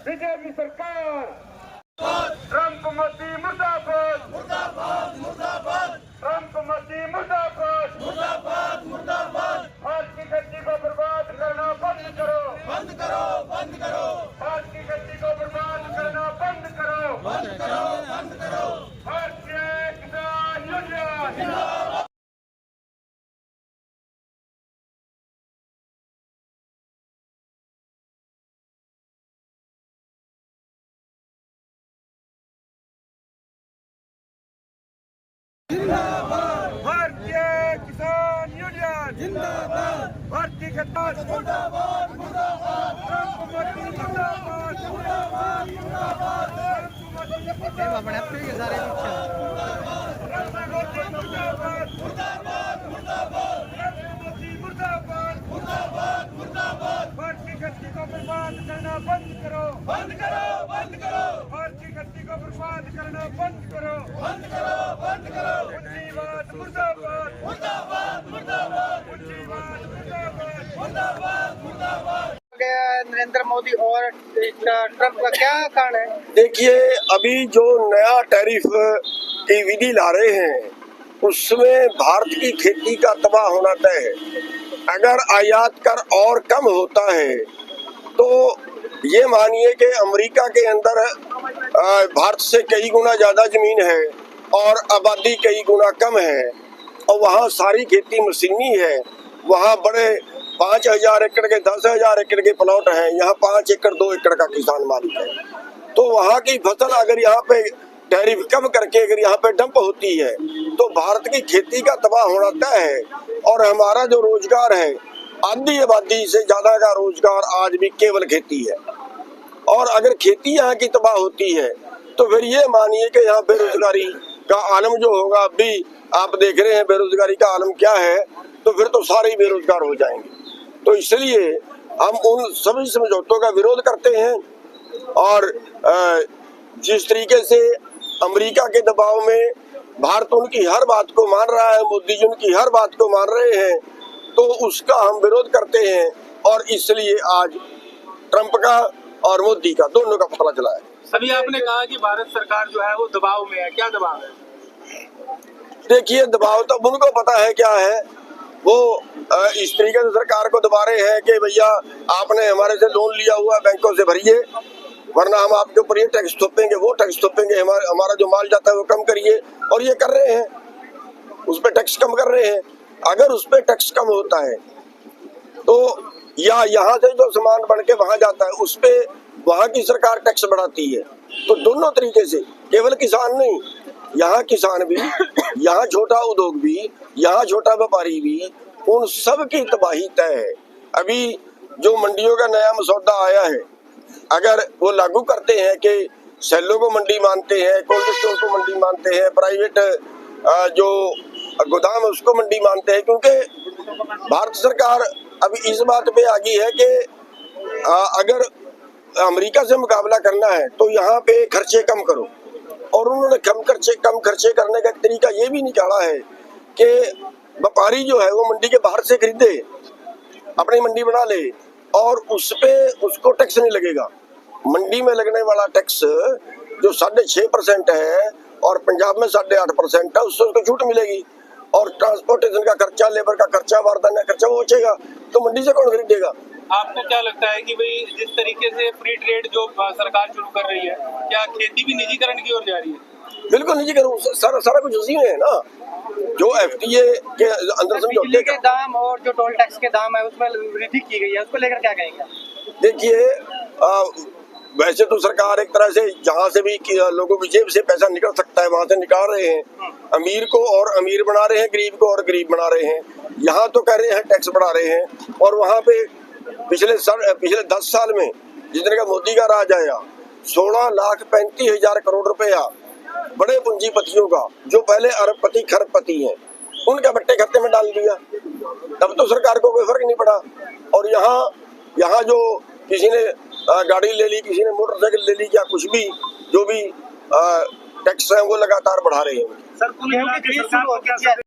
BJP सरकार, Trump Modi मुर्दाबाद, मुर्दाबाद मुर्दाबाद, ट्रंप मोदी मुर्दाबाद, मुर्दाबाद मुर्दाबाद। भारत की खेती को बर्बाद करना बंद करो, बंद करो, बंद करो। भारत की खेती को बर्बाद करना बंद करो, बंद करो, बंद करो। भारतीय किसान यूनियन जिंदाबाद। भारतीय किसान यूनियन जिंदाबाद। भारतीय किसान मुर्दाबाद, मुर्दाबाद। ट्रंप मोदी मुर्दाबाद, मुर्दाबाद, मुर्दाबाद। ट्रंप मोदी मुर्दाबाद, मुर्दाबाद, मुर्दाबाद। ट्रंप मोदी मुर्दाबाद, मुर्दाबाद, मुर्दाबाद। भारतीय खेती को बर्बाद करना बंद करो, बंद करो, बंद करो। भारतीय खेती को बर्बाद करना बंद करो, बंद करो, बंद करो। मुर्दाबाद, मुर्दाबाद, मुर्दाबाद, मुर्दाबाद। मुर्दाबाद, मुर्दाबाद, मुर्दाबाद। नरेंद्र मोदी और ट्रंप का क्या कारण है? देखिए, अभी जो नया टैरिफ की विधि ला रहे हैं उसमें भारत की खेती का तबाह होना तय है। अगर आयात कर और कम होता है तो ये मानिए कि अमेरिका के अंदर भारत से कई गुना ज्यादा जमीन है और आबादी कई गुना कम है और वहाँ सारी खेती मशीनी है। वहाँ बड़े 5,000 एकड़ के 10,000 एकड़ के प्लॉट हैं, यहाँ 5 एकड़ 2 एकड़ का किसान मालिक है। तो वहाँ की फसल अगर यहाँ पे टैरिफ कम करके अगर यहाँ पे डंप होती है तो भारत की खेती का तबाह होना तय है। और हमारा जो रोजगार है, आधी आबादी से ज्यादा का रोजगार आज भी केवल खेती है। और अगर खेती यहाँ की तबाह होती है तो फिर ये मानिए कि यहाँ बेरोजगारी का आलम जो होगा, अभी आप देख रहे हैं बेरोजगारी का आलम क्या है, तो फिर तो सारे ही बेरोजगार हो जाएंगे। तो इसलिए हम उन सभी समझौतों का विरोध करते हैं और जिस तरीके से अमेरिका के दबाव में भारत उनकी हर बात को मान रहा है, मोदी जी उनकी हर बात को मान रहे हैं, तो उसका हम विरोध करते हैं। और इसलिए आज ट्रंप का और मोदी का दोनों का पता चला है। अभी आपने कहा कि भारत सरकार जो है वो दबाव में है, क्या दबाव है? देखिए, दबाव तो उनको पता है क्या है। वो इस तरीके से सरकार को दबा रहे हैं कि भैया आपने हमारे से लोन लिया हुआ बैंकों से भरिए, वरना हम आपके ऊपर ये टैक्स थोपेंगे, वो टैक्स थोपेंगे, हमारा जो माल जाता है वो कम करिए। और ये कर रहे हैं, उस पर टैक्स कम कर रहे हैं। अगर उस पर टैक्स कम होता है तो या यहाँ से जो सामान बन के वहां जाता है उस पे वहां की सरकार टैक्स बढ़ाती है। तो दोनों तरीके से, केवल किसान नहीं, यहाँ किसान भी, यहाँ छोटा उद्योग भी, यहाँ छोटा व्यापारी भी, उन सब की तबाही तय है। अभी जो मंडियों का नया मसौदा आया है, अगर वो लागू करते हैं कि सेलों को मंडी मानते हैं, कोल्ड स्टोर को मंडी मानते हैं, प्राइवेट जो गोदाम है उसको मंडी मानते हैं, क्योंकि भारत सरकार अभी इस बात पे आ गई है कि अगर अमेरिका से मुकाबला करना है तो यहाँ पे खर्चे कम करो। और उन्होंने कम खर्चे करने का तरीका ये भी निकाला है कि व्यापारी जो है वो मंडी के बाहर से खरीदे, अपनी मंडी बना ले और उस पे उसको टैक्स नहीं लगेगा। मंडी में लगने वाला टैक्स जो 6.5% है और पंजाब में 8.5% है, उससे उसको छूट मिलेगी। और ट्रांसपोर्टेशन का खर्चा, लेबर का खर्चा, बारदाने का खर्चा वो बचेगा, तो मंडी से कौन खरीदेगा? आपको क्या लगता है कि भाई जिस तरीके से फ्री ट्रेड जो सरकार शुरू कर रही है, क्या खेती भी निजीकरण की ओर जा रही है? बिल्कुल निजीकरण, सारा कुछ उसी में है ना। जो FTA के अंदर समझौते के दाम और जो टोल टैक्स के दाम है उसमें वृद्धि की गई है, उसको लेकर क्या कहेंगे? देखिए, वैसे तो सरकार एक तरह से जहाँ से भी लोगों की जेब से पैसा निकल सकता है वहां से निकाल रहे हैं। अमीर को और अमीर बना रहे हैं, गरीब को और गरीब बना रहे हैं। यहाँ तो कह रहे हैं टैक्स बढ़ा रहे हैं और वहाँ पे पिछले 10 साल में जितने का मोदी का राज आया, 16,35,000 करोड़ रुपया बड़े पूंजीपतियों का, जो पहले अरबपति खरबपति हैं, उनके बट्टे खाते में डाल दिया। तब तो सरकार को कोई फर्क नहीं पड़ा। और यहाँ जो किसी ने गाड़ी ले ली, किसी ने मोटरसाइकिल ले ली, या कुछ भी जो भी टैक्स है वो लगातार बढ़ा रहे हैं। सर,